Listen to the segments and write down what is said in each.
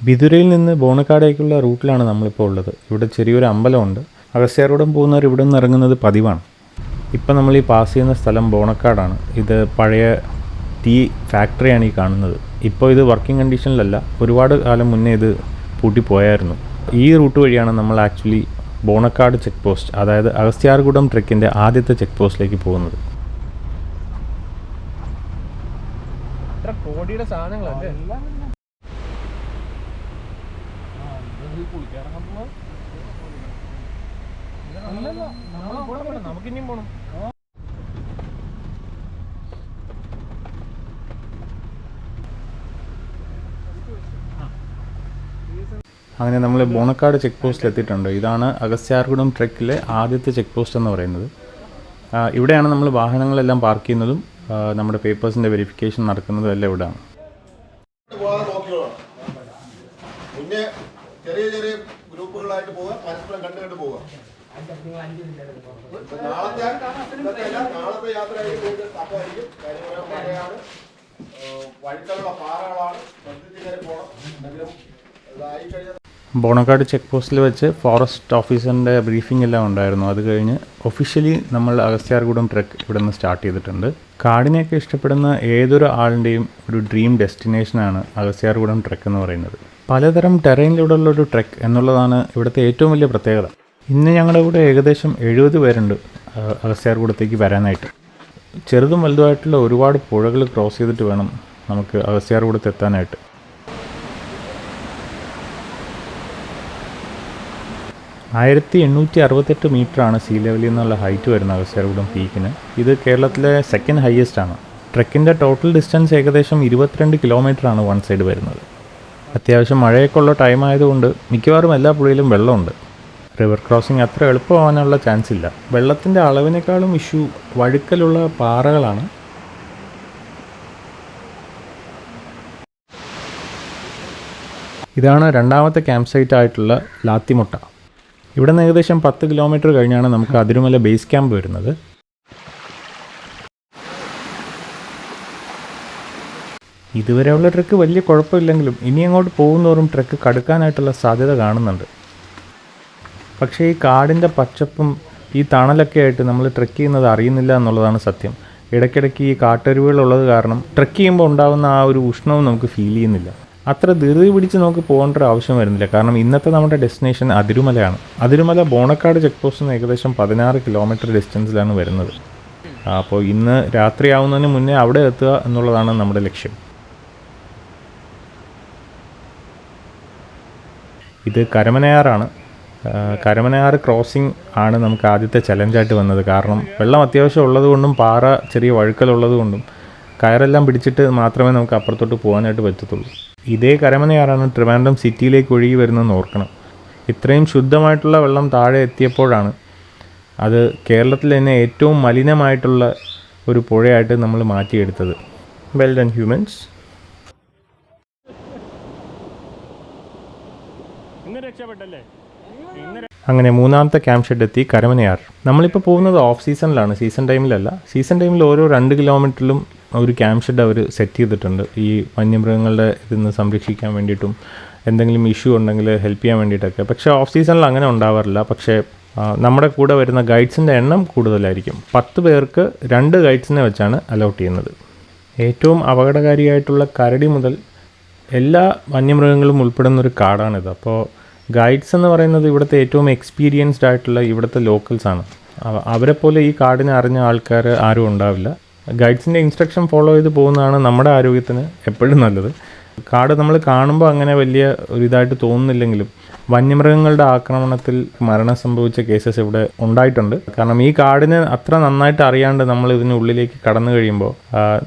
ബിദുരയിൽ നിന്ന് ബോണക്കാടേക്കുള്ള റൂട്ടിലാണ് നമ്മളിപ്പോൾ ഉള്ളത്. ഇവിടെ ചെറിയൊരു അമ്പലമുണ്ട്. അഗസ്ത്യാർകൂടം പോകുന്നവർ ഇവിടെ നിന്ന് ഇറങ്ങുന്നത് പതിവാണ്. ഇപ്പം നമ്മൾ ഈ പാസ് ചെയ്യുന്ന സ്ഥലം ബോണക്കാടാണ്. ഇത് പഴയ ടീ ഫാക്ടറിയാണ് ഈ കാണുന്നത്. ഇപ്പോൾ ഇത് വർക്കിംഗ് കണ്ടീഷനിലല്ല. ഒരുപാട് കാലം മുന്നേ ഇത് പൂട്ടിപ്പോയായിരുന്നു. ഈ റൂട്ട് വഴിയാണ് നമ്മൾ ആക്ച്വലി ബോണക്കാട് ചെക്ക് പോസ്റ്റ്, അതായത് അഗസ്ത്യാർകൂടം ട്രെക്കിൻ്റെ ആദ്യത്തെ ചെക്ക് പോസ്റ്റിലേക്ക് പോകുന്നത്. കോടിയുടെ സാധനങ്ങളല്ലേ നമുക്കിനിയും പോണം. അങ്ങനെ നമ്മൾ ബോണക്കാട് ചെക്ക് പോസ്റ്റിൽ എത്തിയിട്ടുണ്ട്. ഇതാണ് അഗസ്ത്യാർകൂടം ട്രെക്കിലെ ആദ്യത്തെ ചെക്ക് പോസ്റ്റ് എന്ന് പറയുന്നത്. ഇവിടെയാണ് നമ്മൾ വാഹനങ്ങളെല്ലാം പാർക്ക് ചെയ്യുന്നതും നമ്മുടെ പേപ്പേഴ്സിൻ്റെ വെരിഫിക്കേഷൻ നടക്കുന്നതും എല്ലാം ഇവിടെയാണ്. ചെറിയ ചെറിയ ഗ്രൂപ്പുകളായിട്ട് പോവുക, പരസ്പരം കണ്ടുകണ്ട് പോവുക. നാളത്തെ യാത്രയായിരിക്കും തപ്പമായിരിക്കും. മഴയാണ്, വഴുക്കലുള്ള പാറകളാണ്, ശ്രദ്ധിച്ച് പോകണം. എന്തെങ്കിലും ഇതായി കഴിഞ്ഞാൽ ബോണക്കാട് ചെക്ക് പോസ്റ്റിൽ വെച്ച് ഫോറസ്റ്റ് ഓഫീസറിൻ്റെ ബ്രീഫിംഗ് എല്ലാം ഉണ്ടായിരുന്നു. അത് കഴിഞ്ഞ് ഒഫീഷ്യലി നമ്മൾ അഗസ്ത്യാർകൂടം ട്രെക്ക് ഇവിടെ നിന്ന് സ്റ്റാർട്ട് ചെയ്തിട്ടുണ്ട്. കാടിനെയൊക്കെ ഇഷ്ടപ്പെടുന്ന ഏതൊരു ആളിൻ്റെയും ഒരു ഡ്രീം ഡെസ്റ്റിനേഷനാണ് അഗസ്ത്യാർകൂടം ട്രെക്ക് എന്ന് പറയുന്നത്. പലതരം ടെറൈനിലൂടെയുള്ളൊരു ട്രെക്ക് എന്നുള്ളതാണ് ഇവിടുത്തെ ഏറ്റവും വലിയ പ്രത്യേകത. ഇന്ന് ഞങ്ങളുടെ കൂടെ ഏകദേശം 70 പേരുണ്ട് അഗസ്ത്യാർകൂടത്തേക്ക് വരാനായിട്ട്. ചെറുതും വലുതുമായിട്ടുള്ള ഒരുപാട് പുഴകൾ ക്രോസ് ചെയ്തിട്ട് വേണം നമുക്ക് അഗസ്ത്യാർകൂടത്ത് എത്താനായിട്ട്. ആയിരത്തി 868 മീറ്ററാണ് സീ ലെവലിൽ നിന്നുള്ള ഹൈറ്റ് വരുന്ന അഗസ്ത്യാർകൂടം പീക്കിന്. ഇത് കേരളത്തിലെ സെക്കൻഡ് ഹയസ്റ്റ് ആണ്. ട്രെക്കിൻ്റെ ടോട്ടൽ ഡിസ്റ്റൻസ് ഏകദേശം 22 കിലോമീറ്ററാണ് വൺ സൈഡ് വരുന്നത്. അത്യാവശ്യം മഴയൊക്കെ ഉള്ള ടൈം ആയതുകൊണ്ട് മിക്കവാറും എല്ലാ പുഴയിലും വെള്ളമുണ്ട്. റിവർ ക്രോസിംഗ് അത്ര എളുപ്പമാവാനുള്ള ചാൻസ് ഇല്ല. വെള്ളത്തിൻ്റെ അളവിനേക്കാളും ഇഷ്യൂ വഴുക്കലുള്ള പാറകളാണ്. ഇതാണ് രണ്ടാമത്തെ ക്യാമ്പ് സൈറ്റ് ആയിട്ടുള്ള ലാത്തിമുട്ട. ഇവിടെ നിന്ന് ഏകദേശം 10 കിലോമീറ്റർ കഴിഞ്ഞാണ് നമുക്ക് അതിരുമല ബേസ് ക്യാമ്പ് വരുന്നത്. ഇതുവരെയുള്ള ട്രെക്ക് വലിയ കുഴപ്പമില്ലെങ്കിലും ഇനി അങ്ങോട്ട് പോകുന്നതോറും ട്രെക്ക് കടുക്കാനായിട്ടുള്ള സാധ്യത കാണുന്നുണ്ട്. പക്ഷേ ഈ കാടിൻ്റെ പച്ചപ്പും ഈ തണലൊക്കെ ആയിട്ട് നമ്മൾ ട്രെക്ക് ചെയ്യുന്നത് അറിയുന്നില്ല എന്നുള്ളതാണ് സത്യം. ഇടയ്ക്കിടയ്ക്ക് ഈ കാട്ടരുവികളുള്ളത് കാരണം ട്രെക്ക് ചെയ്യുമ്പോൾ ഉണ്ടാകുന്ന ആ ഒരു ഉഷ്ണവും നമുക്ക് ഫീൽ ചെയ്യുന്നില്ല. അത്ര ധൃതി പിടിച്ച് നമുക്ക് പോകേണ്ട ഒരു ആവശ്യം വരുന്നില്ല. കാരണം ഇന്നത്തെ നമ്മുടെ ഡെസ്റ്റിനേഷൻ അതിരുമലയാണ്. അതിരുമല ബോണക്കാട് ചെക്ക് പോസ്റ്റിൽ നിന്ന് ഏകദേശം 16 കിലോമീറ്റർ ഡിസ്റ്റൻസിലാണ് വരുന്നത്. അപ്പോൾ ഇന്ന് രാത്രിയാവുന്നതിന് മുന്നേ അവിടെ എത്തുക എന്നുള്ളതാണ് നമ്മുടെ ലക്ഷ്യം. ഇത് കരമനയാറാണ്. കരമനയാറ് ക്രോസിംഗ് ആണ് നമുക്ക് ആദ്യത്തെ ചലഞ്ചായിട്ട് വന്നത്. കാരണം വെള്ളം അത്യാവശ്യം ഉള്ളതുകൊണ്ടും പാറ ചെറിയ വഴുക്കലുള്ളത് കൊണ്ടും കയറെല്ലാം പിടിച്ചിട്ട് മാത്രമേ നമുക്ക് അപ്പുറത്തോട്ട് പോകാനായിട്ട് പറ്റത്തുള്ളൂ. ഇതേ കരമനയാറാണ് ട്രിവാൻഡ്രം സിറ്റിയിലേക്ക് ഒഴുകി വരുന്നതെന്ന് ഓർക്കണം. ഇത്രയും ശുദ്ധമായിട്ടുള്ള വെള്ളം താഴെ എത്തിയപ്പോഴാണ് അത് കേരളത്തിൽ തന്നെ ഏറ്റവും മലിനമായിട്ടുള്ള ഒരു പുഴയായിട്ട് നമ്മൾ മാറ്റിയെടുത്തത്. Well done humans. അങ്ങനെ മൂന്നാമത്തെ ക്യാമ്പ് ഷെഡ് എത്തി, കരമനയാർ. നമ്മളിപ്പോൾ പോകുന്നത് ഓഫ് സീസണിലാണ്, സീസൺ ടൈമിലല്ല. സീസൺ ടൈമിൽ ഓരോ 2 കിലോമീറ്ററിലും ഒരു ക്യാമ്പ് ഷെഡ് അവർ സെറ്റ് ചെയ്തിട്ടുണ്ട്. ഈ വന്യമൃഗങ്ങളുടെ ഇതിൽ നിന്ന് സംരക്ഷിക്കാൻ വേണ്ടിയിട്ടും എന്തെങ്കിലും ഇഷ്യൂ ഉണ്ടെങ്കിൽ ഹെൽപ്പ് ചെയ്യാൻ വേണ്ടിയിട്ടൊക്കെ. പക്ഷേ ഓഫ് സീസണിൽ അങ്ങനെ ഉണ്ടാവാറില്ല. പക്ഷേ നമ്മുടെ കൂടെ വരുന്ന ഗൈഡ്സിൻ്റെ എണ്ണം കൂടുതലായിരിക്കും. 10 പേർക്ക് 2 ഗൈഡ്സിനെ വെച്ചാണ് അലോട്ട് ചെയ്യുന്നത്. ഏറ്റവും അപകടകാരിയായിട്ടുള്ള കരടി മുതൽ എല്ലാ വന്യമൃഗങ്ങളും ഉൾപ്പെടുന്നൊരു കാടാണിത്. അപ്പോൾ ഗൈഡ്സ് എന്ന് പറയുന്നത് ഇവിടുത്തെ ഏറ്റവും എക്സ്പീരിയൻസ്ഡ് ആയിട്ടുള്ള ഇവിടുത്തെ ലോക്കൽസാണ്. അവരെപ്പോലെ ഈ കാടിനെ അറിഞ്ഞ ആൾക്കാർ ആരും ഉണ്ടാവില്ല. ഗൈഡ്സിൻ്റെ ഇൻസ്ട്രക്ഷൻ ഫോളോ ചെയ്ത് പോകുന്നതാണ് നമ്മുടെ ആരോഗ്യത്തിന് എപ്പോഴും നല്ലത്. കാട് നമ്മൾ കാണുമ്പോൾ അങ്ങനെ വലിയ ഒരു ഇതായിട്ട് തോന്നുന്നില്ലെങ്കിലും വന്യമൃഗങ്ങളുടെ ആക്രമണത്തിൽ മരണം സംഭവിച്ച കേസസ് ഇവിടെ ഉണ്ടായിട്ടുണ്ട്. കാരണം ഈ കാടിനെ അത്ര നന്നായിട്ട് അറിയാണ്ട് നമ്മൾ ഇതിനുള്ളിലേക്ക് കടന്നു കഴിയുമ്പോൾ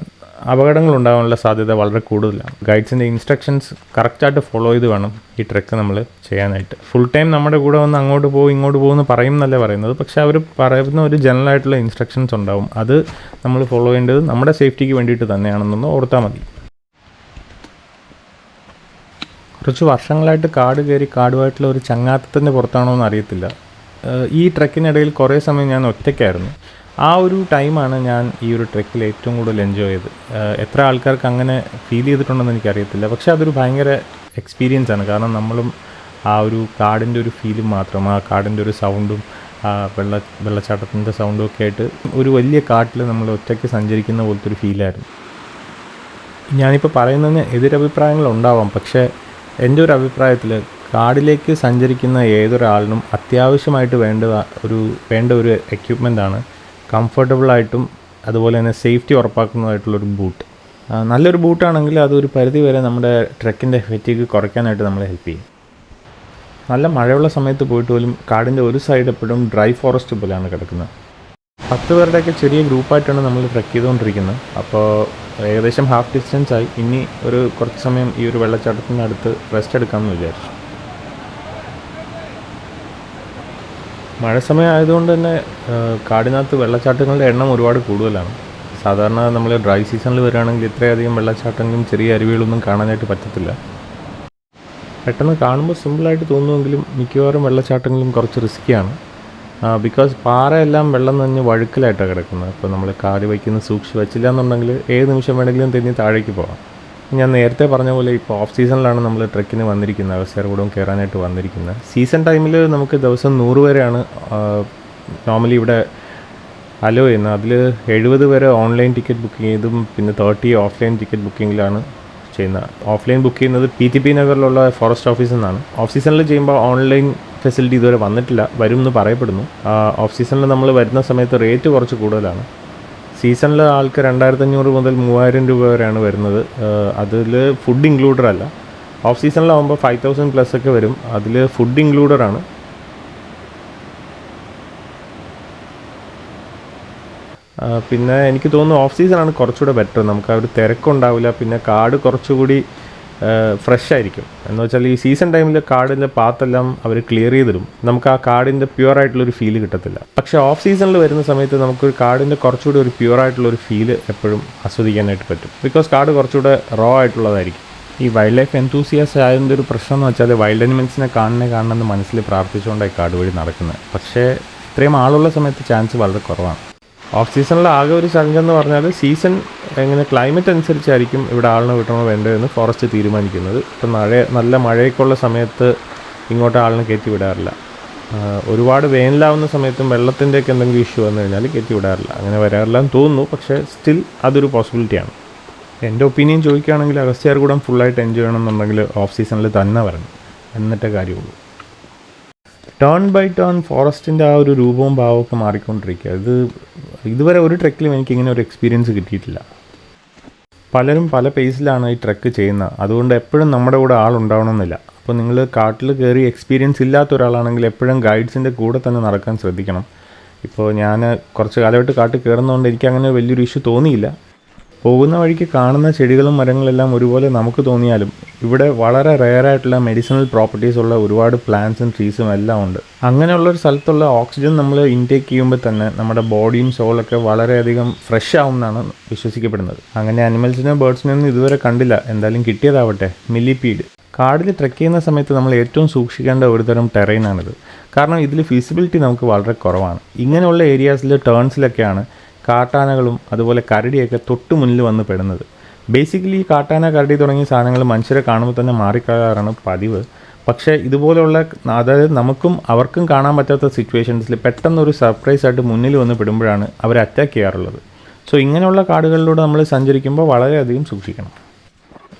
അപകടങ്ങൾ ഉണ്ടാകാനുള്ള സാധ്യത വളരെ കൂടുതലാണ്. ഗൈഡ്സിൻ്റെ ഇൻസ്ട്രക്ഷൻസ് കറക്റ്റായിട്ട് ഫോളോ ചെയ്ത് വേണം ഈ ട്രെക്ക് നമ്മൾ ചെയ്യാനായിട്ട്. ഫുൾ ടൈം നമ്മുടെ കൂടെ വന്ന് അങ്ങോട്ട് പോകും ഇങ്ങോട്ട് പോകുമെന്ന് പറയുന്നല്ലേ പറയുന്നത്. പക്ഷേ അവർ പറയുന്ന ഒരു ജനറൽ ആയിട്ടുള്ള ഇൻസ്ട്രക്ഷൻസ് ഉണ്ടാവും. അത് നമ്മൾ ഫോളോ ചെയ്യേണ്ടത് നമ്മുടെ സേഫ്റ്റിക്ക് വേണ്ടിയിട്ട് തന്നെയാണെന്നൊന്ന് ഓർത്താൽ മതി. കുറച്ച് വർഷങ്ങളായിട്ട് കാട് കയറി കാടുമായിട്ടുള്ള ഒരു ചങ്ങാത്തത്തിൻ്റെ പുറത്താണോ എന്ന് അറിയത്തില്ല. ഈ ട്രെക്കിനിടയിൽ കുറേ സമയം ഞാൻ ഒറ്റയ്ക്കായിരുന്നു. ആ ഒരു ടൈമാണ് ഞാൻ ഈ ഒരു ട്രെക്കിൽ ഏറ്റവും കൂടുതൽ എൻജോയ് ചെയ്ത്. എത്ര ആൾക്കാർക്ക് അങ്ങനെ ഫീൽ ചെയ്തിട്ടുണ്ടെന്ന് എനിക്കറിയത്തില്ല. പക്ഷേ അതൊരു ഭയങ്കര എക്സ്പീരിയൻസ് ആണ്. കാരണം നമ്മളും ആ ഒരു കാടിൻ്റെ ഒരു ഫീലും മാത്രം, ആ കാടിൻ്റെ ഒരു സൗണ്ടും ആ വെള്ളച്ചാട്ടത്തിൻ്റെ സൗണ്ടും ഒക്കെ ആയിട്ട് ഒരു വലിയ കാട്ടിൽ നമ്മൾ ഒറ്റയ്ക്ക് സഞ്ചരിക്കുന്ന പോലത്തെ ഒരു ഫീലായിരുന്നു. ഞാനിപ്പോൾ പറയുന്നതിന് എതിരഭിപ്രായങ്ങളുണ്ടാവാം, പക്ഷേ എൻ്റെ ഒരു അഭിപ്രായത്തിൽ കാടിലേക്ക് സഞ്ചരിക്കുന്ന ഏതൊരാളിനും അത്യാവശ്യമായിട്ട് വേണ്ട ഒരു എക്യുപ്മെൻ്റാണ് കംഫർട്ടബിളായിട്ടും അതുപോലെ തന്നെ സേഫ്റ്റി ഉറപ്പാക്കുന്നതായിട്ടുള്ളൊരു ബൂട്ട്. നല്ലൊരു ബൂട്ടാണെങ്കിൽ അതൊരു പരിധി വരെ നമ്മുടെ ട്രെക്കിൻ്റെ ഫെറ്റിഗ് കുറയ്ക്കാനായിട്ട് നമ്മളെ ഹെൽപ്പ് ചെയ്യും. നല്ല മഴയുള്ള സമയത്ത് പോയിട്ട് പോലും കാടിൻ്റെ ഒരു സൈഡ് എപ്പോഴും ഡ്രൈ ഫോറസ്റ്റ് പോലെയാണ് കിടക്കുന്നത്. 10 പേരുടെയൊക്കെ ചെറിയ ഗ്രൂപ്പായിട്ടാണ് നമ്മൾ ട്രെക്ക് ചെയ്തുകൊണ്ടിരിക്കുന്നത്. അപ്പോൾ ഏകദേശം ഹാഫ് ഡിസ്റ്റൻസായി. ഇനി കുറച്ച് സമയം ഈ ഒരു വെള്ളച്ചാട്ടത്തിൻ്റെ അടുത്ത് റെസ്റ്റ് എടുക്കാമെന്ന് വിചാരിച്ചു. മഴ സമയം ആയതുകൊണ്ട് തന്നെ കാടിനകത്ത് വെള്ളച്ചാട്ടങ്ങളുടെ എണ്ണം ഒരുപാട് കൂടുതലാണ്. സാധാരണ നമ്മൾ ഡ്രൈ സീസണിൽ വരികയാണെങ്കിൽ ഇത്രയധികം വെള്ളച്ചാട്ടങ്ങളും ചെറിയ അരുവികളൊന്നും കാണാനായിട്ട് പറ്റത്തില്ല. പെട്ടെന്ന് കാണുമ്പോൾ സിമ്പിളായിട്ട് തോന്നുമെങ്കിലും മിക്കവാറും വെള്ളച്ചാട്ടങ്ങളും കുറച്ച് റിസ്ക്കിയാണ്. ബിക്കോസ് പാറയെല്ലാം വെള്ളം നനഞ്ഞ് വഴുക്കലായിട്ടാണ് കിടക്കുന്നത്. അപ്പോൾ നമ്മൾ കാല് സൂക്ഷിച്ച് വെച്ചില്ല എന്നുണ്ടെങ്കിൽ ഏത് നിമിഷം വേണമെങ്കിലും തെന്നി താഴേക്ക് പോകാം. ഞാൻ നേരത്തെ പറഞ്ഞ പോലെ ഇപ്പോൾ ഓഫ് സീസണിലാണ് നമ്മൾ ട്രെക്കിന് വന്നിരിക്കുന്നത്, അഗസ്ത്യാർകൂടം കയറാനായിട്ട് വന്നിരിക്കുന്നത്. സീസൺ ടൈമിൽ നമുക്ക് ദിവസം 100 വരെയാണ് നോർമലി ഇവിടെ അലോ ചെയ്യുന്നത്. അതിൽ 70 വരെ ഓൺലൈൻ ടിക്കറ്റ് ബുക്ക് ചെയ്തും പിന്നെ 30 ഓഫ്ലൈൻ ടിക്കറ്റ് ബുക്കിങ്ങിലാണ് ചെയ്യുന്നത്. ഓഫ്ലൈൻ ബുക്ക് ചെയ്യുന്നത് PTP നഗറിലുള്ള ഫോറസ്റ്റ് ഓഫീസിൽ നിന്നാണ്. ഓഫ് സീസണിൽ ചെയ്യുമ്പോൾ ഓൺലൈൻ ഫെസിലിറ്റി ഇതുവരെ വന്നിട്ടില്ല, വരും എന്ന് പറയപ്പെടുന്നു. ഓഫ് സീസണിൽ നമ്മൾ വരുന്ന സമയത്ത് റേറ്റ് കുറച്ച് കൂടുതലാണ്. സീസണിൽ ആൾക്ക് 2500 മുതൽ 3000 രൂപ വരെയാണ് വരുന്നത്. അതിൽ ഫുഡ് ഇൻക്ലൂഡഡ് അല്ല. ഓഫ് സീസണിലാകുമ്പോൾ 5000 പ്ലസ് ഒക്കെ വരും. അതിൽ ഫുഡ് ഇൻക്ലൂഡഡാണ്. പിന്നെ എനിക്ക് തോന്നുന്നു ഓഫ് സീസണാണ് കുറച്ചുകൂടെ ബെറ്റർ. നമുക്ക് ആ ഒരു തിരക്കുണ്ടാവില്ല, പിന്നെ കാട് കുറച്ചുകൂടി ഫ്രഷ് ആയിരിക്കും. എന്ന് വെച്ചാൽ ഈ സീസൺ ടൈമിൽ കാടിൻ്റെ പാത്തെല്ലാം അവർ ക്ലിയർ ചെയ്തിടും. നമുക്ക് ആ കാടിൻ്റെ പ്യുവറായിട്ടുള്ളൊരു ഫീല് കിട്ടത്തില്ല. പക്ഷേ ഓഫ് സീസണിൽ വരുന്ന സമയത്ത് നമുക്കൊരു കാടിൻ്റെ കുറച്ചുകൂടി ഒരു പ്യുവറായിട്ടുള്ളൊരു ഫീല് എപ്പോഴും ആസ്വദിക്കാനായിട്ട് പറ്റും. ബിക്കോസ് കാട് കുറച്ചുകൂടെ റോ ആയിട്ടുള്ളതായിരിക്കും. ഈ വൈൽഡ് ലൈഫ് എന്തൂസിയാസ്റ്റ് ആയതിൻ്റെ ഒരു പ്രശ്നം എന്ന് വെച്ചാൽ വൈൽഡ് അനിമൽസിനെ കാണണമെന്ന് മനസ്സിൽ പ്രാർത്ഥിച്ചുകൊണ്ടായി കാട് വഴി നടക്കുന്നത്. പക്ഷേ ഇത്രയും ആളുള്ള സമയത്ത് ചാൻസ് വളരെ കുറവാണ്. ഓഫ് സീസണിൽ ആകെ ഒരു ചലഞ്ച് എന്ന് പറഞ്ഞാൽ സീസൺ ക്ലൈമറ്റ് അനുസരിച്ചായിരിക്കും ഇവിടെ ആളിനെ വിട്ടണോ വേണ്ടതെന്ന് ഫോറസ്റ്റ് തീരുമാനിക്കുന്നത്. ഇപ്പം നല്ല മഴയൊക്കെയുള്ള സമയത്ത് ഇങ്ങോട്ട് ആളിനെ കയറ്റി വിടാറില്ല. ഒരുപാട് വേനലാവുന്ന സമയത്തും വെള്ളത്തിൻ്റെയൊക്കെ എന്തെങ്കിലും ഇഷ്യൂ വന്നു കഴിഞ്ഞാൽ കയറ്റി വിടാറില്ല. അങ്ങനെ വരാറില്ലെന്ന് തോന്നുന്നു, പക്ഷേ സ്റ്റിൽ അതൊരു പോസിബിലിറ്റിയാണ്. എൻ്റെ ഒപ്പീനിയൻ ചോദിക്കുകയാണെങ്കിൽ അഗസ്ത്യാർകൂടം ഫുള്ളായിട്ട് എൻജോയ് ചെയ്യണമെന്നുണ്ടെങ്കിൽ ഓഫ് സീസണിൽ തന്നെ വരണം, എന്നിട്ടേ കാര്യമുള്ളൂ. ടേൺ ബൈ ടേൺ ഫോറസ്റ്റിൻ്റെ ആ ഒരു രൂപവും ഭാവമൊക്കെ മാറിക്കൊണ്ടിരിക്കുക. ഇതുവരെ ഒരു ട്രെക്കിലും എനിക്കിങ്ങനെ ഒരു എക്സ്പീരിയൻസ് കിട്ടിയിട്ടില്ല. പലരും പല പേസിലാണ് ഈ ട്രെക്ക് ചെയ്യുന്നത്. അതുകൊണ്ട് എപ്പോഴും നമ്മുടെ കൂടെ ആളുണ്ടാവണമെന്നില്ല. അപ്പോൾ നിങ്ങൾ കാട്ടിൽ കയറി എക്സ്പീരിയൻസ് ഇല്ലാത്ത ഒരാളാണെങ്കിൽ എപ്പോഴും ഗൈഡ്സിൻ്റെ കൂടെ തന്നെ നടക്കാൻ ശ്രദ്ധിക്കണം. ഇപ്പോൾ ഞാൻ കുറച്ച് കാലമായിട്ട് കാട്ടിൽ കയറുന്നതുകൊണ്ട് എനിക്ക് അങ്ങനെ വലിയൊരു ഇഷ്യൂ തോന്നിയില്ല. പോകുന്ന വഴിക്ക് കാണുന്ന ചെടികളും മരങ്ങളെല്ലാം ഒരുപോലെ നമുക്ക് തോന്നിയാലും ഇവിടെ വളരെ റെയറായിട്ടുള്ള മെഡിസിനൽ പ്രോപ്പർട്ടീസ് ഉള്ള ഒരുപാട് പ്ലാന്റ്സും ട്രീസും എല്ലാം ഉണ്ട്. അങ്ങനെയുള്ളൊരു സ്ഥലത്തുള്ള ഓക്സിജൻ നമ്മൾ ഇൻടേക്ക് ചെയ്യുമ്പോൾ തന്നെ നമ്മുടെ ബോഡിയും സോളൊക്കെ വളരെയധികം ഫ്രഷ് ആവുമെന്നാണ് വിശ്വസിക്കപ്പെടുന്നത്. അങ്ങനെ അനിമൽസിനെയോ ബേർഡ്സിനെയൊന്നും ഇതുവരെ കണ്ടില്ല. എന്തായാലും കിട്ടിയതാവട്ടെ. മില്ലിപീഡ്. കാടിൽ ട്രെക്ക് ചെയ്യുന്ന സമയത്ത് നമ്മൾ ഏറ്റവും സൂക്ഷിക്കേണ്ട ഒരുതരം ടെറൈനാണിത്. കാരണം ഇതിൽ ഫീസിബിലിറ്റി നമുക്ക് വളരെ കുറവാണ്. ഇങ്ങനെയുള്ള ഏരിയാസിൽ ടേൺസിലൊക്കെയാണ് കാട്ടാനകളും അതുപോലെ കരടിയൊക്കെ തൊട്ട് മുന്നിൽ വന്ന് പെടുന്നത്. ബേസിക്കലി ഈ കാട്ടാന, കരടി തുടങ്ങിയ സാധനങ്ങൾ മനുഷ്യരെ കാണുമ്പോൾ തന്നെ മാറിക്കളയാറാണ് പതിവ്. പക്ഷേ ഇതുപോലെയുള്ള, അതായത് നമുക്കും അവർക്കും കാണാൻ പറ്റാത്ത സിറ്റുവേഷൻസിൽ പെട്ടെന്നൊരു സർപ്രൈസായിട്ട് മുന്നിൽ വന്ന് പെടുമ്പോഴാണ് അവർ അറ്റാക്ക് ചെയ്യാറുള്ളത്. സോ ഇങ്ങനെയുള്ള കാടുകളിലൂടെ നമ്മൾ സഞ്ചരിക്കുമ്പോൾ വളരെയധികം സൂക്ഷിക്കണം.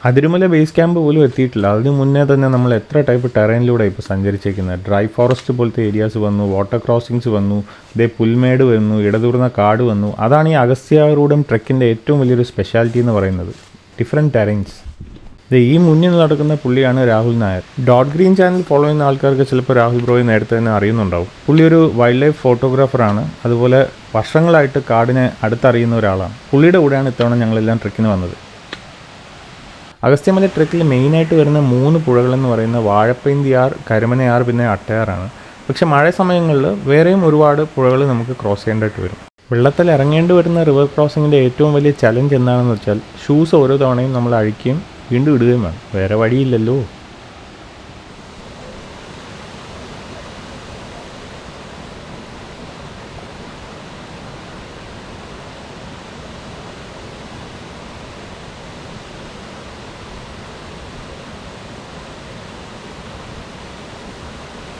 അതിരുമല ബേസ് ക്യാമ്പ് പോലും എത്തിയിട്ടില്ല. അതിന് മുന്നേ തന്നെ നമ്മൾ എത്ര ടൈപ്പ് ടെറൈനിലൂടെ ഇപ്പോൾ സഞ്ചരിച്ചേക്കുന്നത്. ഡ്രൈ ഫോറസ്റ്റ് പോലത്തെ ഏരിയാസ് വന്നു, വാട്ടർ ക്രോസിങ്സ് വന്നു, പുൽമേട് വന്നു, ഇടതൂർന്ന കാട് വന്നു. അതാണ് ഈ അഗസ്ത്യാർകൂടം ട്രെക്കിൻ്റെ ഏറ്റവും വലിയൊരു സ്പെഷ്യാലിറ്റി എന്ന് പറയുന്നത്. Different terrains. ഈ മുന്നിൽ നടക്കുന്ന പുള്ളിയാണ് Rahul Nair. Dot green channel follow ചെയ്യുന്ന ആൾക്കാർക്ക് ചിലപ്പോൾ രാഹുൽ ബ്രോയെ നേരത്തെ തന്നെ അറിയുന്നുണ്ടാവും. പുള്ളി ഒരു വൈൽഡ് ലൈഫ് ഫോട്ടോഗ്രാഫറാണ്. അതുപോലെ വർഷങ്ങളായിട്ട് കാടിനെ അടുത്തറിയുന്ന ഒരാളാണ്. പുള്ളിയുടെ കൂടെയാണ് ഇത്തവണ ഞങ്ങളെല്ലാം ട്രെക്കിന് വന്നത്. അഗസ്ത്യമല ട്രെക്കിൽ മെയിനായിട്ട് വരുന്ന 3 പുഴകളെന്ന് പറയുന്ന വാഴപ്പൈന്തിയാർ, കരമനയാർ, പിന്നെ അട്ടയാറാണ്. പക്ഷേ മഴ സമയങ്ങളിൽ വേറെയും ഒരുപാട് പുഴകൾ നമുക്ക് ക്രോസ് ചെയ്യേണ്ടതായിട്ട് വരും. വെള്ളത്തിൽ ഇറങ്ങേണ്ടി വരുന്ന റിവർ ക്രോസിങ്ങിൻ്റെ ഏറ്റവും വലിയ ചലഞ്ച് എന്താണെന്ന് വെച്ചാൽ ഷൂസ് ഓരോ തവണയും നമ്മൾ അഴിക്കുകയും വീണ്ടും ഇടുകയും വേണം. വേറെ വഴിയില്ലല്ലോ.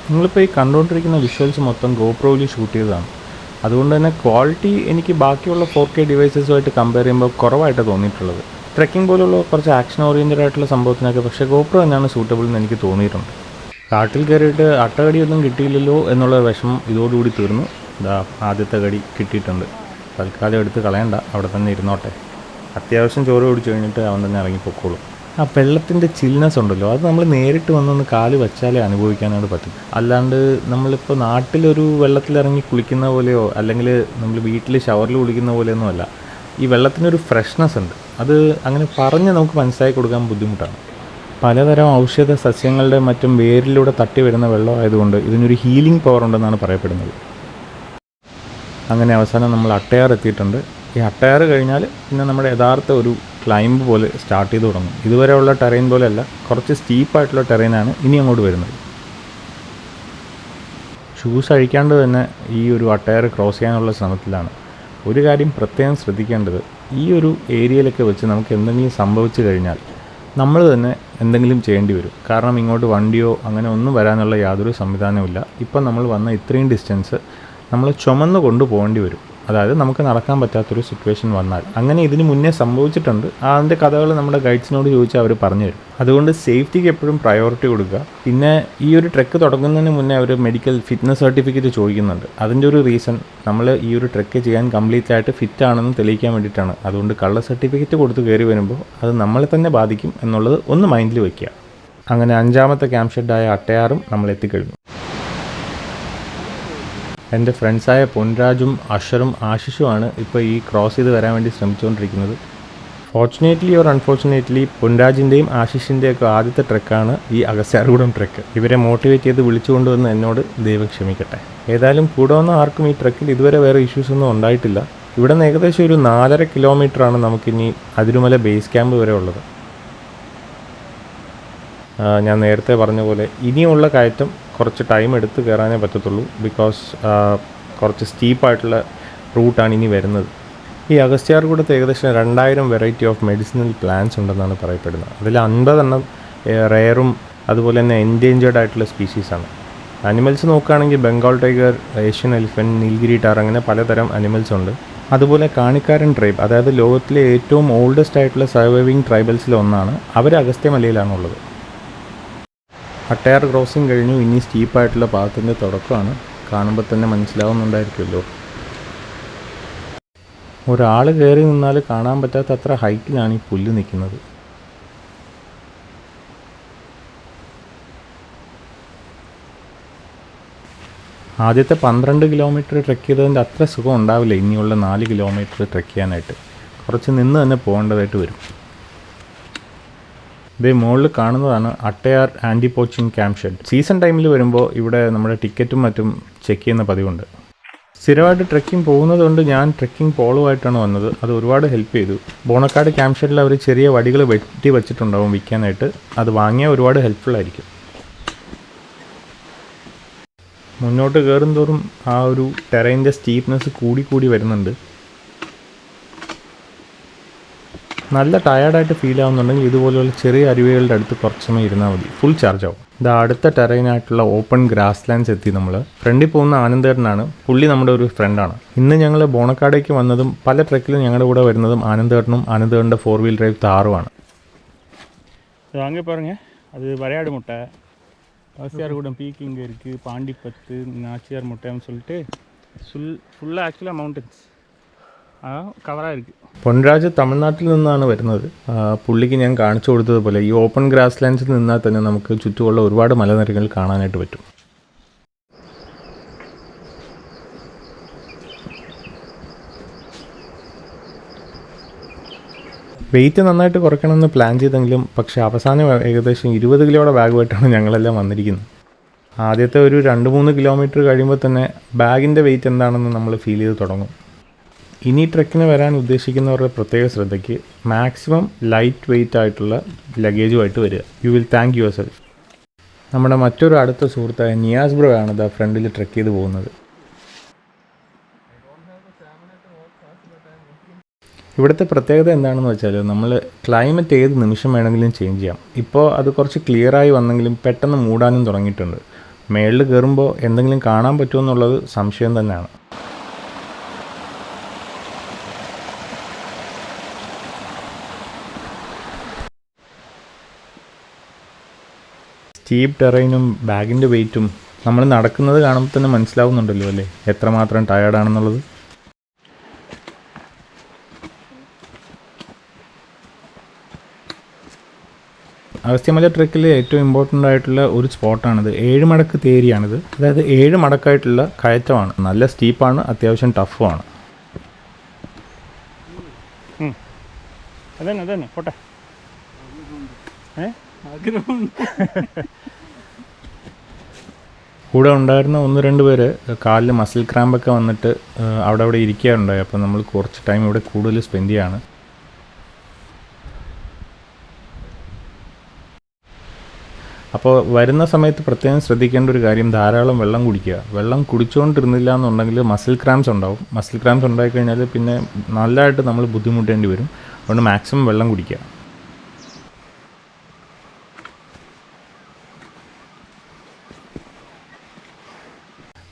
നിങ്ങളിപ്പോൾ ഈ കണ്ടുകൊണ്ടിരിക്കുന്ന വിഷ്വൽസ് മൊത്തം ഗോപ്രോയിൽ ഷൂട്ട് ചെയ്തതാണ്. അതുകൊണ്ട് തന്നെ ക്വാളിറ്റി എനിക്ക് ബാക്കിയുള്ള 4K ഡിവൈസസുമായിട്ട് കമ്പയർ ചെയ്യുമ്പോൾ കുറവായിട്ട് തോന്നിയിട്ടുള്ളത്. ട്രെക്കിംഗ് പോലുള്ള കുറച്ച് ആക്ഷൻ ഓറിയൻറ്റഡ് ആയിട്ടുള്ള സംഭവത്തിനൊക്കെ പക്ഷേ ഗോപ്രോ തന്നെയാണ് സൂട്ടബിൾ എന്ന് എനിക്ക് തോന്നിയിട്ടുണ്ട്. കാട്ടിൽ കയറിയിട്ട് അട്ടകടിയൊന്നും കിട്ടിയില്ലല്ലോ എന്നുള്ള വിഷമം ഇതോടുകൂടി തീർന്നു. ആദ്യത്തെ കടി കിട്ടിയിട്ടുണ്ട്. തൽക്കാലം എടുത്ത് കളയണ്ട, അവിടെ തന്നെ ഇരുന്നോട്ടെ. അത്യാവശ്യം ചോറ് കുടിച്ച് കഴിഞ്ഞിട്ട് അവൻ തന്നെ ഇറങ്ങിപ്പോക്കോളും. ആ വെള്ളത്തിൻ്റെ ചിൽനെസ് ഉണ്ടല്ലോ, അത് നമ്മൾ നേരിട്ട് വന്നൊന്ന് കാല് വെച്ചാലേ അനുഭവിക്കാനായിട്ട് പറ്റും. അല്ലാണ്ട് നമ്മളിപ്പോൾ നാട്ടിലൊരു വെള്ളത്തിലിറങ്ങി കുളിക്കുന്ന പോലെയോ അല്ലെങ്കിൽ നമ്മൾ വീട്ടിൽ ഷവറിൽ കുളിക്കുന്ന പോലെയൊന്നും അല്ല. ഈ വെള്ളത്തിനൊരു ഫ്രഷ്നെസ് ഉണ്ട്. അത് അങ്ങനെ പറഞ്ഞ് നമുക്ക് മനസ്സിലാക്കി കൊടുക്കാൻ ബുദ്ധിമുട്ടാണ്. പലതരം ഔഷധ സസ്യങ്ങളുടെ മറ്റും വേരിലൂടെ തട്ടി വരുന്ന വെള്ളമായതുകൊണ്ട് ഇതിനൊരു ഹീലിംഗ് പവർ ഉണ്ടെന്നാണ് പറയപ്പെടുന്നത്. അങ്ങനെ അവസാനം നമ്മൾ അട്ടയാർ എത്തിയിട്ടുണ്ട്. ഈ അട്ടയാർ കഴിഞ്ഞാൽ പിന്നെ നമ്മുടെ യഥാർത്ഥ ഒരു ക്ലൈംബ് പോലെ സ്റ്റാർട്ട് ചെയ്ത് തുടങ്ങും. ഇതുവരെയുള്ള ടെറൈൻ പോലെയല്ല, കുറച്ച് സ്റ്റീപ്പായിട്ടുള്ള ടെറൈനാണ് ഇനി അങ്ങോട്ട് വരുന്നത്. ഷൂസ് അഴിക്കാണ്ട് തന്നെ ഈ ഒരു അട്ടയാർ ക്രോസ് ചെയ്യാനുള്ള ശ്രമത്തിലാണ്. ഒരു കാര്യം പ്രത്യേകം ശ്രദ്ധിക്കേണ്ടത്, ഈ ഒരു ഏരിയയിലൊക്കെ വെച്ച് നമുക്ക് എന്തെങ്കിലും സംഭവിച്ചു കഴിഞ്ഞാൽ നമ്മൾ തന്നെ എന്തെങ്കിലും ചെയ്യേണ്ടി വരും. കാരണം ഇങ്ങോട്ട് വണ്ടിയോ അങ്ങനെ ഒന്നും വരാനുള്ള യാതൊരു സംവിധാനവുമില്ല. ഇപ്പം നമ്മൾ വന്ന ഇത്രയും ഡിസ്റ്റൻസ് നമ്മൾ ചുമന്ന് കൊണ്ടുപോകേണ്ടി വരും. അതായത് നമുക്ക് നടക്കാൻ പറ്റാത്തൊരു സിറ്റുവേഷൻ വന്നാൽ. അങ്ങനെ ഇതിന് മുന്നേ സംഭവിച്ചിട്ടുണ്ട്. അതിൻ്റെ കഥകൾ നമ്മുടെ ഗൈഡ്സിനോട് ചോദിച്ചാൽ അവർ പറഞ്ഞു തരും. അതുകൊണ്ട് സേഫ്റ്റിക്ക് എപ്പോഴും പ്രയോറിറ്റി കൊടുക്കുക. പിന്നെ ഈ ഒരു ട്രെക്ക് തുടങ്ങുന്നതിന് മുന്നേ അവർ മെഡിക്കൽ ഫിറ്റ്നസ് സർട്ടിഫിക്കറ്റ് ചോദിക്കുന്നുണ്ട്. അതിൻ്റെ ഒരു റീസൺ നമ്മൾ ഈ ഒരു ട്രെക്ക് ചെയ്യാൻ കംപ്ലീറ്റ് ആയിട്ട് ഫിറ്റ് ആണെന്ന് തെളിയിക്കാൻ വേണ്ടിയിട്ടാണ്. അതുകൊണ്ട് കള്ള സർട്ടിഫിക്കറ്റ് കൊടുത്ത് കയറി വരുമ്പോൾ അത് നമ്മളെ തന്നെ ബാധിക്കും എന്നുള്ളത് ഒന്ന് മൈൻഡിൽ വയ്ക്കുക. അങ്ങനെ 5ാമത്തെ ക്യാമ്പ് ഷെഡായ അട്ടയാറും നമ്മൾ എത്തിക്കഴിഞ്ഞു. എൻ്റെ ഫ്രണ്ട്സായ പൊൻരാജും അഷറും ആശിഷുമാണ് ഇപ്പോൾ ഈ ക്രോസ് ചെയ്ത് വരാൻ വേണ്ടി ശ്രമിച്ചുകൊണ്ടിരിക്കുന്നത്. ഫോർച്ചുനേറ്റ്ലി ഓർ അൺഫോർച്ചുനേറ്റ്ലി പൊൻരാജിൻ്റെയും ആശിഷിൻ്റെയൊക്കെ ആദ്യത്തെ ട്രെക്കാണ് ഈ അഗസ്ത്യാർകൂടം ട്രെക്ക്. ഇവരെ മോട്ടിവേറ്റ് ചെയ്ത് വിളിച്ചുകൊണ്ടുവന്ന് എന്നോട് ദൈവം ക്ഷമിക്കട്ടെ. ഏതായാലും കൂടെ വന്ന ആർക്കും ഈ ട്രെക്കിൽ ഇതുവരെ വേറെ ഇഷ്യൂസൊന്നും ഉണ്ടായിട്ടില്ല. ഇവിടെ നിന്ന് ഏകദേശം ഒരു 4.5 കിലോമീറ്ററാണ് നമുക്കിനി അതിരുമല ബേസ് ക്യാമ്പ് വരെ ഉള്ളത്. ഞാൻ നേരത്തെ പറഞ്ഞ പോലെ ഇനിയുള്ള കയറ്റം കുറച്ച് ടൈം എടുത്ത് കയറാനേ പറ്റത്തുള്ളൂ. ബിക്കോസ് കുറച്ച് സ്റ്റീപ്പായിട്ടുള്ള റൂട്ടാണ് ഇനി വരുന്നത്. ഈ അഗസ്ത്യാർകൂടത്ത് ഏകദേശം 2000 വെറൈറ്റി ഓഫ് മെഡിസിനൽ പ്ലാന്റ്സ് ഉണ്ടെന്നാണ് പറയപ്പെടുന്നത്. അതിൽ 50 എണ്ണം റെയറും അതുപോലെ തന്നെ എൻഡേഞ്ചേർഡ് ആയിട്ടുള്ള സ്പീഷീസാണ്. അനിമൽസ് നോക്കുകയാണെങ്കിൽ Bengal tiger, Asian elephant, Nilgiri tar അങ്ങനെ പലതരം അനിമൽസ് ഉണ്ട്. അതുപോലെ കാണിക്കാരൻ ട്രൈബ്, അതായത് ലോകത്തിലെ ഏറ്റവും ഓൾഡസ്റ്റ് ആയിട്ടുള്ള സർവൈവിങ് ട്രൈബൽസിൽ ഒന്നാണ്. അവർ അഗസ്ത്യമലയിലാണുള്ളത്. അട്ടയാർ ക്രോസിങ് കഴിഞ്ഞു. ഇനി സ്റ്റീപ്പായിട്ടുള്ള പാത്തിൻ്റെ തുടക്കമാണ്. കാണുമ്പോൾ തന്നെ മനസ്സിലാവുന്നുണ്ടായിരിക്കുമല്ലോ. ഒരാൾ കയറി നിന്നാൽ കാണാൻ പറ്റാത്ത അത്ര ഹൈറ്റിലാണ് ഈ പുല്ല് നിൽക്കുന്നത്. ആദ്യത്തെ 12 കിലോമീറ്റർ ട്രെക്ക് ചെയ്തതിൻ്റെ അത്ര സുഖം ഉണ്ടാവില്ല ഇനിയുള്ള 4 കിലോമീറ്റർ ട്രെക്ക് ചെയ്യാനായിട്ട്. കുറച്ച് നിന്ന് തന്നെ പോകേണ്ടതായിട്ട് വരും. ഇതേ മുകളിൽ കാണുന്നതാണ് Attayar anti poaching camp shed. Season ടൈമിൽ വരുമ്പോൾ ഇവിടെ നമ്മുടെ ടിക്കറ്റും മറ്റും ചെക്ക് ചെയ്യുന്ന പതിവുണ്ട്. സ്ഥിരമായിട്ട് ട്രെക്കിംഗ് പോകുന്നതുകൊണ്ട് ഞാൻ ട്രെക്കിംഗ് പോളുമായിട്ടാണ് വന്നത്. അത് ഒരുപാട് ഹെൽപ്പ് ചെയ്തു. ബോണക്കാട് ക്യാമ്പ് ഷെഡിൽ അവർ ചെറിയ വടികൾ വെട്ടി വെച്ചിട്ടുണ്ടാവും വിൽക്കാനായിട്ട്. അത് വാങ്ങിയാൽ ഒരുപാട് ഹെൽപ്ഫുള്ളായിരിക്കും. മുന്നോട്ട് കയറും തോറും ആ ഒരു ടെറൈൻ്റെ സ്റ്റീപ്നെസ് കൂടി വരുന്നുണ്ട്. നല്ല ടയേർഡായിട്ട് ഫീൽ ആവുന്നുണ്ടെങ്കിൽ ഇതുപോലെയുള്ള ചെറിയ അരുവികളുടെ അടുത്ത് കുറച്ച് സമയം ഇരുന്നാൽ മതി, ഫുൾ ചാർജ് ആവും. ഇത് അടുത്ത ടെറൈനായിട്ടുള്ള ഓപ്പൺ ഗ്രാസ് ലാൻഡ്സ് എത്തി. നമ്മൾ ഫ്രണ്ടിൽ പോകുന്ന ആനന്ദേട്ടനാണ്. പുള്ളി നമ്മുടെ ഒരു ഫ്രണ്ടാണ്. ഇന്ന് ഞങ്ങൾ ബോണക്കാടേക്ക് വന്നതും പല ട്രെക്കിലും ഞങ്ങളുടെ കൂടെ വരുന്നതും ആനന്ദേട്ടനും ആനന്ദേട്ടൻ്റെ 4-wheel drive താറുമാണ്. அங்கே பாருங்கள், அது வரையாடு முட்டை. அகஸ்தியார்கூடம் பீக் இங்கே இருக்குது, பாண்டிப்பத்து, நாச்சியார் முட்டைன்னு சொல்லிட்டு ஃபுல்லாக ஆக்சுவலாக மவுண்டன்ஸ் കവറാக இருக்குது. പൊൻരാജ് തമിഴ്നാട്ടിൽ നിന്നാണ് വരുന്നത്. പുള്ളിക്ക് ഞാൻ കാണിച്ചു കൊടുത്തതുപോലെ ഈ ഓപ്പൺ ഗ്രാസ് ലാൻഡ്സിൽ നിന്നാൽ തന്നെ നമുക്ക് ചുറ്റുമുള്ള ഒരുപാട് മലനിരകൾ കാണാനായിട്ട് പറ്റും. വെയിറ്റ് നന്നായിട്ട് കുറയ്ക്കണമെന്ന് പ്ലാൻ ചെയ്തെങ്കിലും പക്ഷേ അവസാനം ഏകദേശം 20 കിലോയുടെ ബാഗുമായിട്ടാണ് ഞങ്ങളെല്ലാം വന്നിരിക്കുന്നത്. ആദ്യത്തെ ഒരു 2-3 കിലോമീറ്റർ കഴിയുമ്പോൾ തന്നെ ബാഗിൻ്റെ വെയിറ്റ് എന്താണെന്ന് നമ്മൾ ഫീൽ ചെയ്ത് തുടങ്ങും. ഇനി ട്രെക്കിന് വരാൻ ഉദ്ദേശിക്കുന്നവരുടെ പ്രത്യേക ശ്രദ്ധയ്ക്ക് മാക്സിമം ലൈറ്റ് വെയിറ്റ് ആയിട്ടുള്ള ലഗേജുമായിട്ട് വരിക. You will thank your self. നമ്മുടെ മറ്റൊരു അടുത്ത സുഹൃത്തായ നിയാസ് ബ്രോ ആണ് ദാ ഫ്രണ്ടിൽ ട്രെക്ക് ചെയ്ത് പോകുന്നത്. ഇവിടുത്തെ പ്രത്യേകത എന്താണെന്ന് വെച്ചാൽ നമ്മൾ ക്ലൈമറ്റ് ഏത് നിമിഷം വേണമെങ്കിലും ചേഞ്ച് ചെയ്യാം. ഇപ്പോൾ അത് കുറച്ച് ക്ലിയറായി വന്നെങ്കിലും പെട്ടെന്ന് മൂടാനും തുടങ്ങിയിട്ടുണ്ട്. മേളിൽ കയറുമ്പോൾ എന്തെങ്കിലും കാണാൻ പറ്റുമോ എന്നുള്ളത് സംശയം തന്നെയാണ്. സ്റ്റീപ്പ് ടെറൈനും ബാഗിൻ്റെ വെയിറ്റും നമ്മൾ നടക്കുന്നത് കാണുമ്പോൾ തന്നെ മനസ്സിലാവുന്നുണ്ടല്ലോ അല്ലേ എത്രമാത്രം ടയേർഡാണെന്നുള്ളത്. അഗസ്ത്യമല ട്രെക്കിൽ ഏറ്റവും ഇമ്പോർട്ടൻ്റ് ആയിട്ടുള്ള ഒരു സ്പോട്ടാണിത്. 7 മടക്ക് തേരിയാണിത്. അതായത് 7 മടക്കായിട്ടുള്ള കയറ്റമാണ്. നല്ല സ്റ്റീപ്പാണ്, അത്യാവശ്യം ടഫുമാണ്. അതന്നെ പോട്ടെ. കൂടെ ഉണ്ടായിരുന്ന 1-2 പേര് കാലിൽ മസിൽ ക്രാമ്പൊക്കെ വന്നിട്ട് അവിടെ ഇരിക്കാറുണ്ടായി. അപ്പോൾ നമ്മൾ കുറച്ച് ടൈം ഇവിടെ കൂടുതൽ സ്പെൻഡ് ചെയ്യാണ്. അപ്പോൾ വരുന്ന സമയത്ത് പ്രത്യേകം ശ്രദ്ധിക്കേണ്ട ഒരു കാര്യം, ധാരാളം വെള്ളം കുടിക്കുക. വെള്ളം കുടിച്ചുകൊണ്ടിരുന്നില്ല എന്നുണ്ടെങ്കിൽ മസിൽ ക്രാംസ് ഉണ്ടാവും. മസിൽ ക്രാംസ് ഉണ്ടായിക്കഴിഞ്ഞാൽ പിന്നെ നല്ലതായിട്ട് നമ്മൾ ബുദ്ധിമുട്ടേണ്ടി വരും. അതുകൊണ്ട് മാക്സിമം വെള്ളം കുടിക്കുക.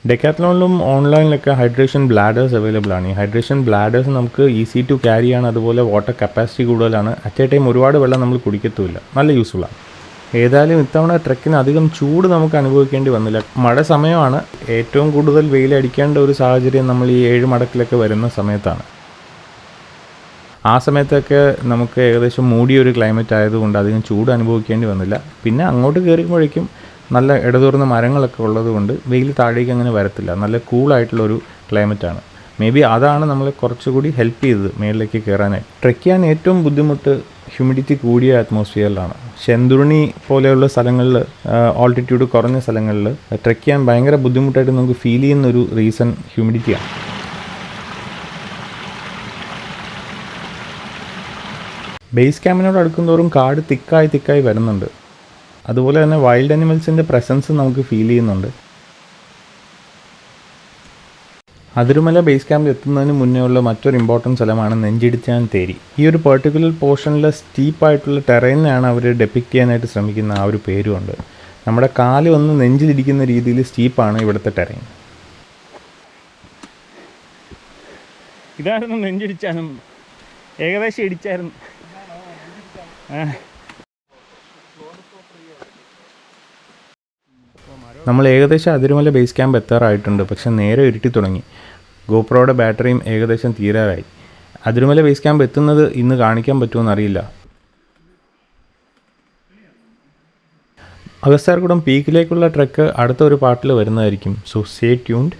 ഡെക്കാത്ലോണിലും ഓൺലൈനിലൊക്കെ ഹൈഡ്രേഷൻ ബ്ലാഡേഴ്സ് അവൈലബിൾ ആണ്. ഈ ഹൈഡ്രേഷൻ ബ്ലാഡേഴ്സ് നമുക്ക് ഈസി ടു ക്യാരി ആണ്. അതുപോലെ വാട്ടർ കപ്പാസിറ്റി കൂടുതലാണ്. അറ്റ് എ ടൈം ഒരുപാട് വെള്ളം നമ്മൾ കുടിക്കത്തുമില്ല. നല്ല യൂസ്ഫുള്ളാണ്. ഏതായാലും ഇത്തവണ ട്രെക്കിന് അധികം ചൂട് നമുക്ക് അനുഭവിക്കേണ്ടി വന്നില്ല. മഴ സമയമാണ്. ഏറ്റവും കൂടുതൽ വെയിലടിക്കേണ്ട ഒരു സാഹചര്യം നമ്മൾ ഈ 7 മടക്കിലൊക്കെ വരുന്ന സമയത്താണ്. ആ സമയത്തൊക്കെ നമുക്ക് ഏകദേശം മൂടിയൊരു ക്ലൈമറ്റ് ആയതുകൊണ്ട് അധികം ചൂട് അനുഭവിക്കേണ്ടി വന്നില്ല. പിന്നെ അങ്ങോട്ട് കയറിയപ്പോഴേക്കും നല്ല ഇടതൂർന്ന മരങ്ങളൊക്കെ ഉള്ളത് കൊണ്ട് വെയിൽ താഴേക്ക് അങ്ങനെ വരത്തില്ല. നല്ല കൂളായിട്ടുള്ളൊരു ക്ലൈമറ്റാണ്. മേ ബി അതാണ് നമ്മളെ കുറച്ചുകൂടി ഹെൽപ്പ് ചെയ്തത് മേളിലേക്ക് കയറാനായി. ട്രെക്ക് ചെയ്യാൻ ഏറ്റവും ബുദ്ധിമുട്ട് ഹ്യൂമിഡിറ്റി കൂടിയ അറ്റ്മോസ്ഫിയറിലാണ്. ശെന്തുരുണി പോലെയുള്ള സ്ഥലങ്ങളിൽ, ഓൾട്ടിറ്റ്യൂഡ് കുറഞ്ഞ സ്ഥലങ്ങളിൽ ട്രെക്ക് ചെയ്യാൻ ഭയങ്കര ബുദ്ധിമുട്ടായിട്ട് നമുക്ക് ഫീൽ ചെയ്യുന്നൊരു റീസൺ ഹ്യൂമിഡിറ്റിയാണ്. ബേസ് ക്യാമ്പിനോട് അടുക്കുന്തോറും കാട് തിക്കായി വരുന്നുണ്ട്. അതുപോലെ തന്നെ വൈൽഡ് അനിമൽസിൻ്റെ പ്രസൻസ് നമുക്ക് ഫീൽ ചെയ്യുന്നുണ്ട്. അതിരുമല ബേസ് ക്യാമ്പിൽ എത്തുന്നതിന് മുന്നേ ഉള്ള മറ്റൊരു ഇമ്പോർട്ടൻറ്റ് സ്ഥലമാണ് നെഞ്ചിടിച്ചാൻ തേരി. ഈ ഒരു പെർട്ടിക്കുലർ പോർഷനിലെ സ്റ്റീപ്പായിട്ടുള്ള ടെറൈനാണ് അവർ ഡെപ്പിക്റ്റ് ചെയ്യാനായിട്ട് ശ്രമിക്കുന്ന ആ ഒരു പേരുമുണ്ട്. നമ്മുടെ കാല് വന്ന് നെഞ്ചിലിരിക്കുന്ന രീതിയിൽ സ്റ്റീപ്പാണ് ഇവിടുത്തെ ടെറൈൻ. ഇതായിരുന്നു നെഞ്ചിടിച്ചാനും ഏകദേശം ഇടിച്ചായിരുന്നു. നമ്മൾ ഏകദേശം അതിരുമല ബേസ് ക്യാമ്പ് എത്താറായിട്ടുണ്ട്. പക്ഷെ നേരെ ഇരുട്ടി തുടങ്ങി. ഗോപ്രോയുടെ ബാറ്ററിയും ഏകദേശം തീരാറായി. അതിരുമല ബേസ് ക്യാമ്പ് എത്തുന്നത് ഇന്ന് കാണിക്കാൻ പറ്റുമോ അറിയില്ല. അഗസ്ത്യാർകൂടം പീക്കിലേക്കുള്ള ട്രെക്ക് അടുത്ത ഒരു പാർട്ടിൽ വരുന്നതായിരിക്കും. So stay tuned.